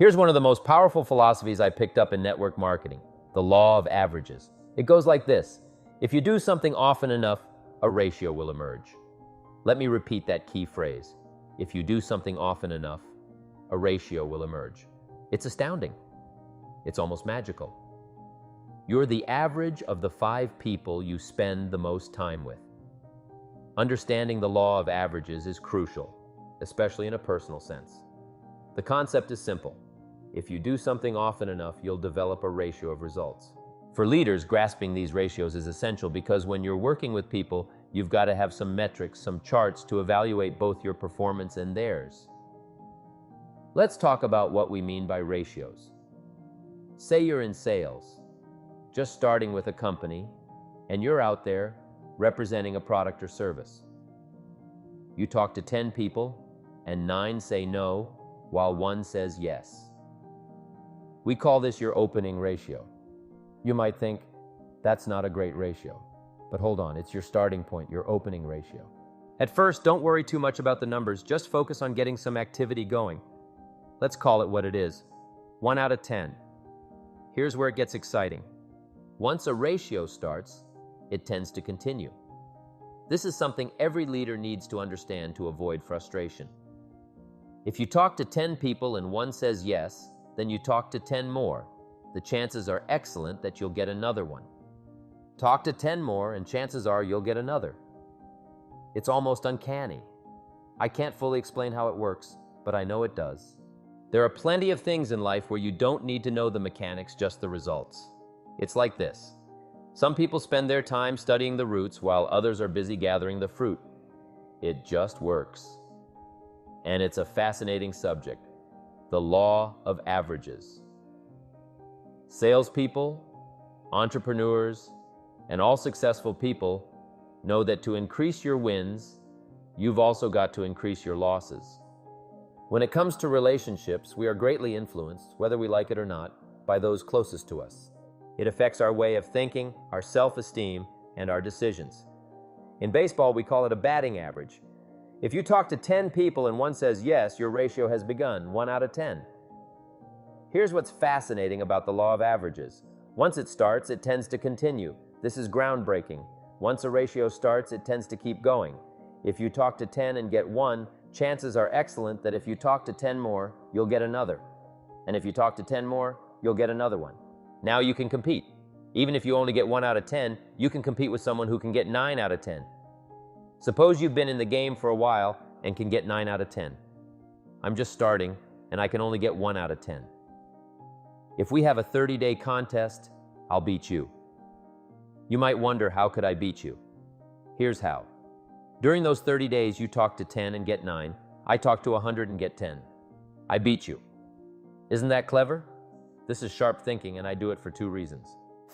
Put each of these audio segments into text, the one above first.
Here's one of the most powerful philosophies I picked up in network marketing, the law of averages. It goes like this. If you do something often enough, a ratio will emerge. Let me repeat that key phrase. If you do something often enough, a ratio will emerge. It's astounding. It's almost magical. You're the average of the 5 people you spend the most time with. Understanding the law of averages is crucial, especially in a personal sense. The concept is simple. If you do something often enough, you'll develop a ratio of results. For leaders, grasping these ratios is essential because when you're working with people, you've got to have some metrics, some charts to evaluate both your performance and theirs. Let's talk about what we mean by ratios. Say you're in sales, just starting with a company, and you're out there representing a product or service. You talk to 10 people, and 9 say no, while 1 says yes. We call this your opening ratio. You might think, that's not a great ratio. But hold on, it's your starting point, your opening ratio. At first, don't worry too much about the numbers, just focus on getting some activity going. Let's call it what it is, 1 out of 10. Here's where it gets exciting. Once a ratio starts, it tends to continue. This is something every leader needs to understand to avoid frustration. If you talk to 10 people and 1 says yes, then you talk to 10 more. The chances are excellent that you'll get another one. Talk to 10 more and chances are you'll get another. It's almost uncanny. I can't fully explain how it works, but I know it does. There are plenty of things in life where you don't need to know the mechanics, just the results. It's like this. Some people spend their time studying the roots while others are busy gathering the fruit. It just works. And it's a fascinating subject, the law of averages. Salespeople, entrepreneurs, and all successful people know that to increase your wins, you've also got to increase your losses. When it comes to relationships, we are greatly influenced, whether we like it or not, by those closest to us. It affects our way of thinking, our self-esteem, and our decisions. In baseball, we call it a batting average. If you talk to 10 people and 1 says yes, your ratio has begun, 1 out of 10. Here's what's fascinating about the law of averages. Once it starts, it tends to continue. This is groundbreaking. Once a ratio starts, it tends to keep going. If you talk to 10 and get 1, chances are excellent that if you talk to 10 more, you'll get another. And if you talk to 10 more, you'll get another one. Now you can compete. Even if you only get 1 out of 10, you can compete with someone who can get 9 out of 10. Suppose you've been in the game for a while and can get 9 out of 10. I'm just starting, and I can only get 1 out of 10. If we have a 30-day contest, I'll beat you. You might wonder, how could I beat you? Here's how. During those 30 days, you talk to 10 and get 9. I talk to 100 and get 10. I beat you. Isn't that clever? This is sharp thinking, and I do it for 2 reasons.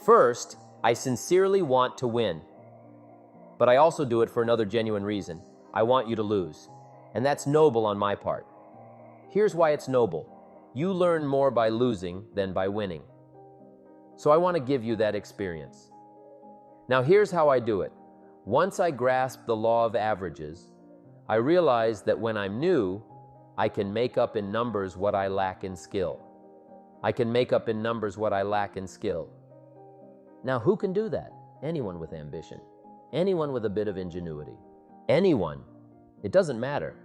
First, I sincerely want to win. But I also do it for another genuine reason. I want you to lose. And that's noble on my part. Here's why it's noble. You learn more by losing than by winning. So I want to give you that experience. Now here's how I do it. Once I grasp the law of averages, I realize that when I'm new, I can make up in numbers what I lack in skill. I can make up in numbers what I lack in skill. Now who can do that? Anyone with ambition. Anyone with a bit of ingenuity. Anyone. It doesn't matter.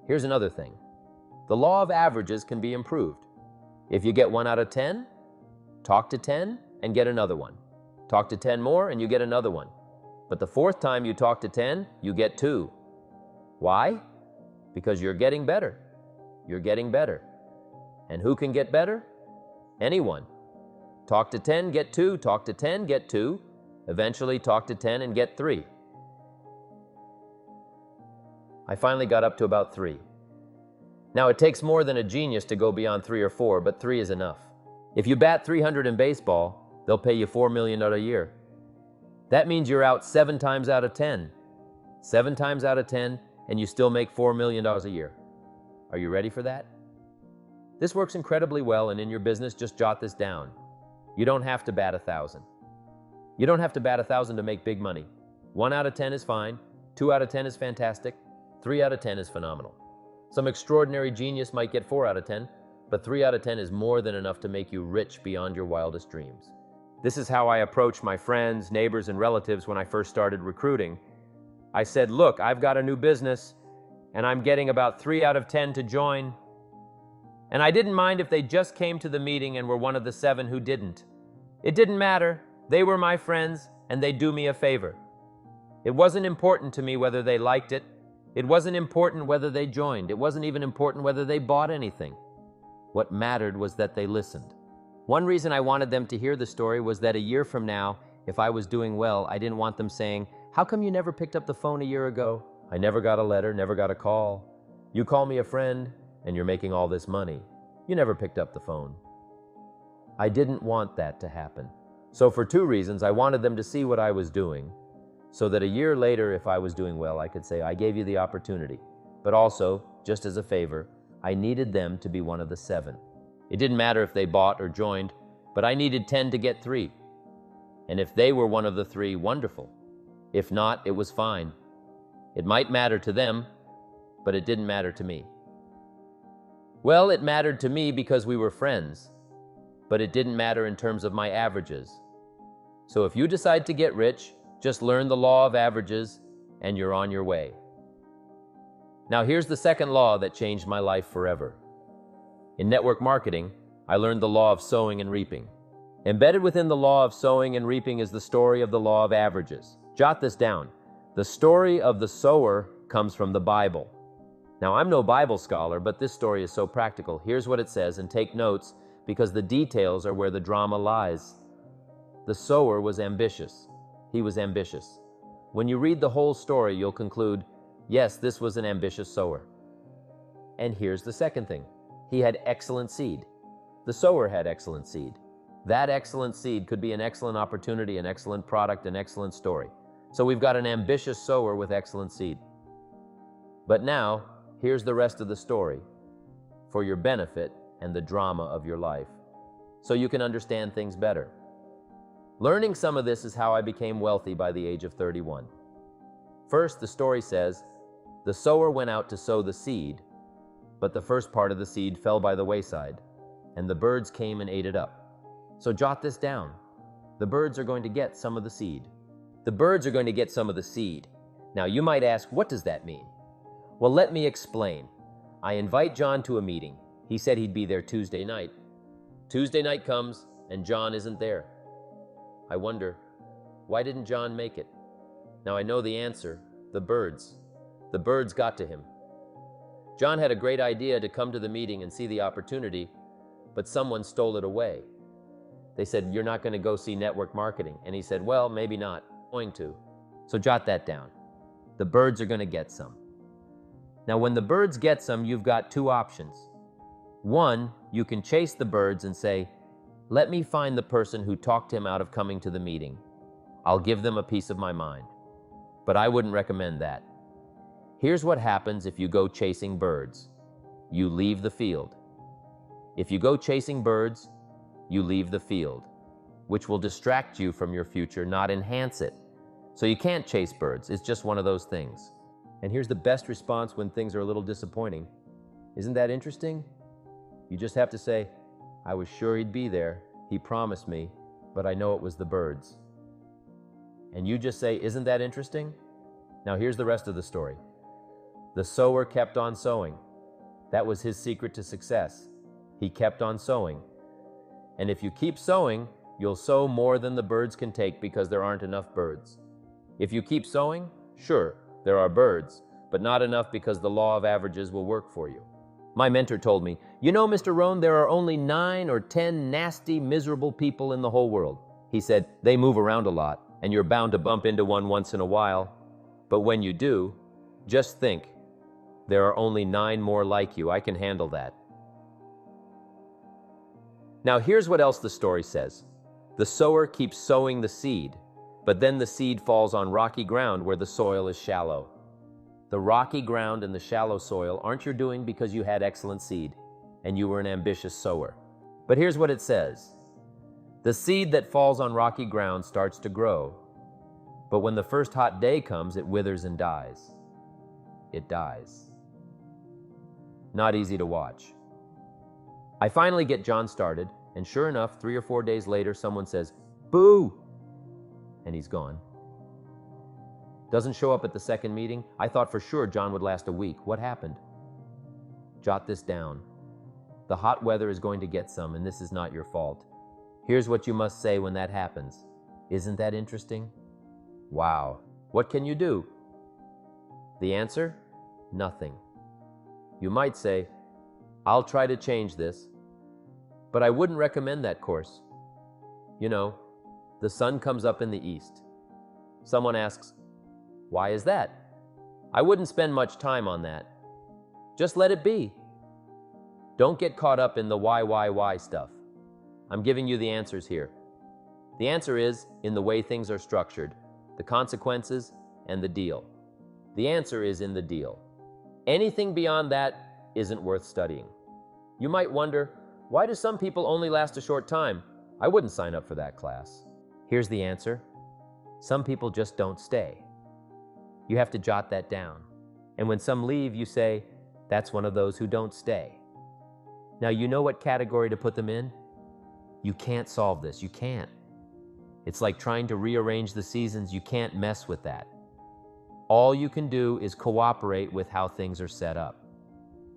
Here's another thing. The law of averages can be improved. If you get 1 out of 10, talk to 10 and get another one. Talk to 10 more and you get another one. But the 4th time you talk to 10, you get 2. Why? Because you're getting better. You're getting better. And who can get better? Anyone. Talk to 10, get 2. Talk to 10, get 2. Eventually talk to 10 and get 3. I finally got up to about 3. Now it takes more than a genius to go beyond 3 or 4, but 3 is enough. If you bat 300 in baseball, they'll pay you $4 million a year. That means you're out 7 times out of 10. 7 times out of 10, and you still make $4 million a year. Are you ready for that? This works incredibly well, and in your business, just jot this down. You don't have to bat 1,000. You don't have to bat 1,000 to make big money. 1 out of 10 is fine, 2 out of 10 is fantastic, 3 out of 10 is phenomenal. Some extraordinary genius might get 4 out of 10, but 3 out of 10 is more than enough to make you rich beyond your wildest dreams. This is how I approached my friends, neighbors, and relatives when I first started recruiting. I said, look, I've got a new business, and I'm getting about 3 out of 10 to join. And I didn't mind if they just came to the meeting and were one of the 7 who didn't. It didn't matter. They were my friends, and they'd do me a favor. It wasn't important to me whether they liked it. It wasn't important whether they joined. It wasn't even important whether they bought anything. What mattered was that they listened. One reason I wanted them to hear the story was that a year from now, if I was doing well, I didn't want them saying, "How come you never picked up the phone a year ago? I never got a letter, never got a call. You call me a friend, and you're making all this money. You never picked up the phone." I didn't want that to happen. So for 2 reasons, I wanted them to see what I was doing, so that a year later, if I was doing well, I could say, I gave you the opportunity. But also, just as a favor, I needed them to be one of the 7. It didn't matter if they bought or joined, but I needed 10 to get 3. And if they were one of the 3, wonderful. If not, it was fine. It might matter to them, but it didn't matter to me. Well, it mattered to me because we were friends, but it didn't matter in terms of my averages. So if you decide to get rich, just learn the law of averages, and you're on your way. Now here's the second law that changed my life forever. In network marketing, I learned the law of sowing and reaping. Embedded within the law of sowing and reaping is the story of the law of averages. Jot this down. The story of the sower comes from the Bible. Now, I'm no Bible scholar, but this story is so practical. Here's what it says, and take notes, because the details are where the drama lies. The sower was ambitious. He was ambitious. When you read the whole story, you'll conclude, yes, this was an ambitious sower. And here's the second thing. He had excellent seed. The sower had excellent seed. That excellent seed could be an excellent opportunity, an excellent product, an excellent story. So we've got an ambitious sower with excellent seed. But now, here's the rest of the story for your benefit and the drama of your life, so you can understand things better. Learning some of this is how I became wealthy by the age of 31. First, the story says, the sower went out to sow the seed, but the first part of the seed fell by the wayside, and the birds came and ate it up. So jot this down. The birds are going to get some of the seed. The birds are going to get some of the seed. Now, you might ask, what does that mean? Well, let me explain. I invite John to a meeting. He said he'd be there Tuesday night. Tuesday night comes, and John isn't there. I wonder, why didn't John make it? Now I know the answer, the birds. The birds got to him. John had a great idea to come to the meeting and see the opportunity, but someone stole it away. They said, you're not going to go see network marketing. And he said, well, maybe not. I'm going to. So jot that down. The birds are going to get some. Now, when the birds get some, you've got 2 options. One, you can chase the birds and say, let me find the person who talked him out of coming to the meeting. I'll give them a piece of my mind. But I wouldn't recommend that. Here's what happens if you go chasing birds. You leave the field. If you go chasing birds, you leave the field, which will distract you from your future, not enhance it. So you can't chase birds. It's just one of those things. And here's the best response when things are a little disappointing. Isn't that interesting? You just have to say, I was sure he'd be there. He promised me, but I know it was the birds. And you just say, isn't that interesting? Now here's the rest of the story. The sower kept on sowing. That was his secret to success. He kept on sowing. And if you keep sowing, you'll sow more than the birds can take because there aren't enough birds. If you keep sowing, sure, there are birds, but not enough because the law of averages will work for you. My mentor told me, you know, Mr. Rohn, there are only 9 or 10 nasty, miserable people in the whole world. He said, they move around a lot, and you're bound to bump into one once in a while. But when you do, just think, there are only 9 more like you. I can handle that. Now here's what else the story says. The sower keeps sowing the seed, but then the seed falls on rocky ground where the soil is shallow. The rocky ground and the shallow soil aren't your doing because you had excellent seed and you were an ambitious sower. But here's what it says. The seed that falls on rocky ground starts to grow, but when the first hot day comes, it withers and dies. It dies. Not easy to watch. I finally get John started, and sure enough, 3 or 4 days later, someone says, "Boo!" and he's gone. Doesn't show up at the second meeting. I thought for sure John would last a week. What happened? Jot this down. The hot weather is going to get some, and this is not your fault. Here's what you must say when that happens. Isn't that interesting? Wow. What can you do? The answer? Nothing. You might say, I'll try to change this, but I wouldn't recommend that course. You know, the sun comes up in the east. Someone asks, why is that? I wouldn't spend much time on that. Just let it be. Don't get caught up in the why stuff. I'm giving you the answers here. The answer is in the way things are structured, the consequences, and the deal. The answer is in the deal. Anything beyond that isn't worth studying. You might wonder, why do some people only last a short time? I wouldn't sign up for that class. Here's the answer. Some people just don't stay. You have to jot that down. And when some leave, you say, that's one of those who don't stay. Now, you know what category to put them in? You can't solve this. You can't. It's like trying to rearrange the seasons. You can't mess with that. All you can do is cooperate with how things are set up.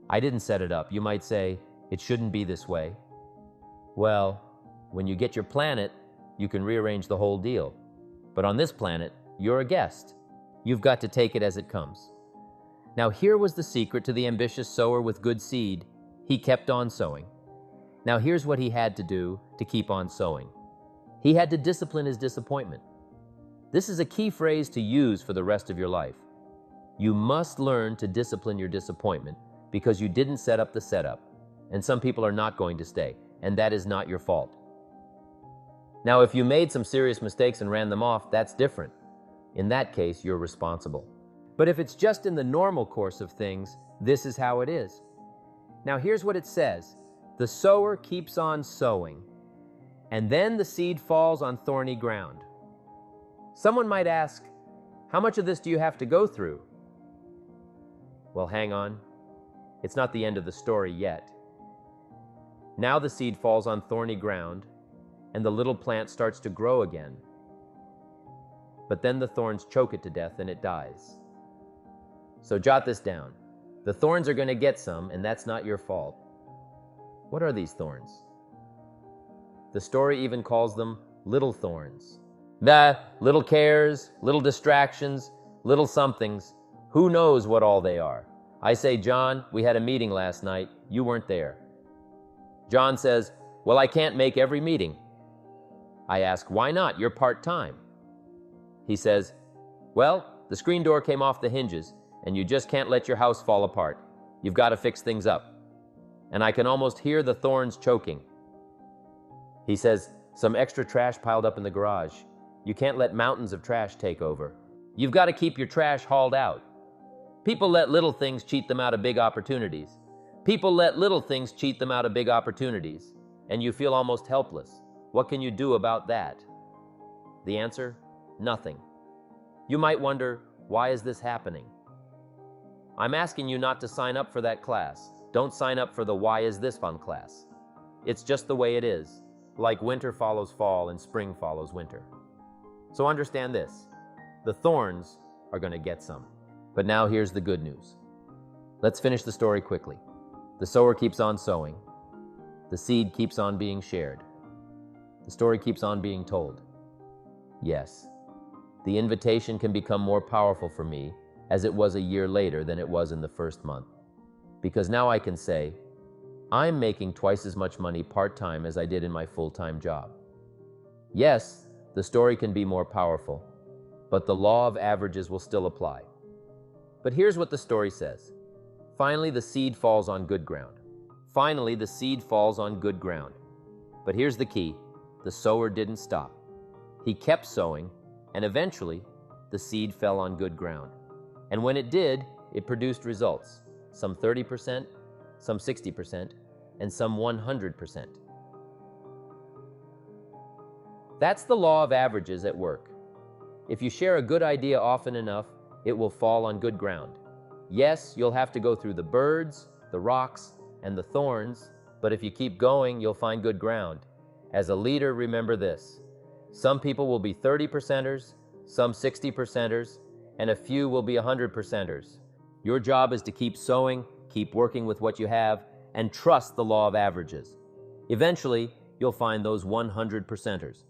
I didn't set it up. You might say, it shouldn't be this way. Well, when you get your planet, you can rearrange the whole deal. But on this planet, you're a guest. You've got to take it as it comes. Now, here was the secret to the ambitious sower with good seed. He kept on sowing. Now, here's what he had to do to keep on sowing. He had to discipline his disappointment. This is a key phrase to use for the rest of your life. You must learn to discipline your disappointment because you didn't set up the setup, and some people are not going to stay, and that is not your fault. Now, if you made some serious mistakes and ran them off, that's different. In that case, you're responsible. But if it's just in the normal course of things, this is how it is. Now, here's what it says. The sower keeps on sowing, and then the seed falls on thorny ground. Someone might ask, how much of this do you have to go through? Well, hang on. It's not the end of the story yet. Now the seed falls on thorny ground, and the little plant starts to grow again. But then the thorns choke it to death and it dies. So jot this down. The thorns are going to get some, and that's not your fault. What are these thorns? The story even calls them little thorns. Little cares, little distractions, little somethings. Who knows what all they are? I say, John, we had a meeting last night. You weren't there. John says, well, I can't make every meeting. I ask, why not? You're part-time. He says, well, the screen door came off the hinges, and you just can't let your house fall apart. You've got to fix things up. And I can almost hear the thorns choking. He says, some extra trash piled up in the garage. You can't let mountains of trash take over. You've got to keep your trash hauled out. People let little things cheat them out of big opportunities. People let little things cheat them out of big opportunities, and you feel almost helpless. What can you do about that? The answer? Nothing. You might wonder, why is this happening? I'm asking you not to sign up for that class. Don't sign up for the Why Is This Fun class. It's just the way it is, like winter follows fall and spring follows winter. So understand this, the thorns are going to get some. But now here's the good news. Let's finish the story quickly. The sower keeps on sowing. The seed keeps on being shared. The story keeps on being told. Yes, the invitation can become more powerful for me as it was a year later than it was in the first month. Because now I can say, I'm making twice as much money part-time as I did in my full-time job. Yes, the story can be more powerful, but the law of averages will still apply. But here's what the story says. Finally, the seed falls on good ground. Finally, the seed falls on good ground. But here's the key. The sower didn't stop. He kept sowing, and eventually, the seed fell on good ground. And when it did, it produced results. Some 30%, some 60%, and some 100%. That's the law of averages at work. If you share a good idea often enough, it will fall on good ground. Yes, you'll have to go through the birds, the rocks, and the thorns, but if you keep going, you'll find good ground. As a leader, remember this: some people will be 30%ers, some 60%ers, and a few will be 100%ers. Your job is to keep sowing, keep working with what you have, and trust the law of averages. Eventually, you'll find those 100%ers.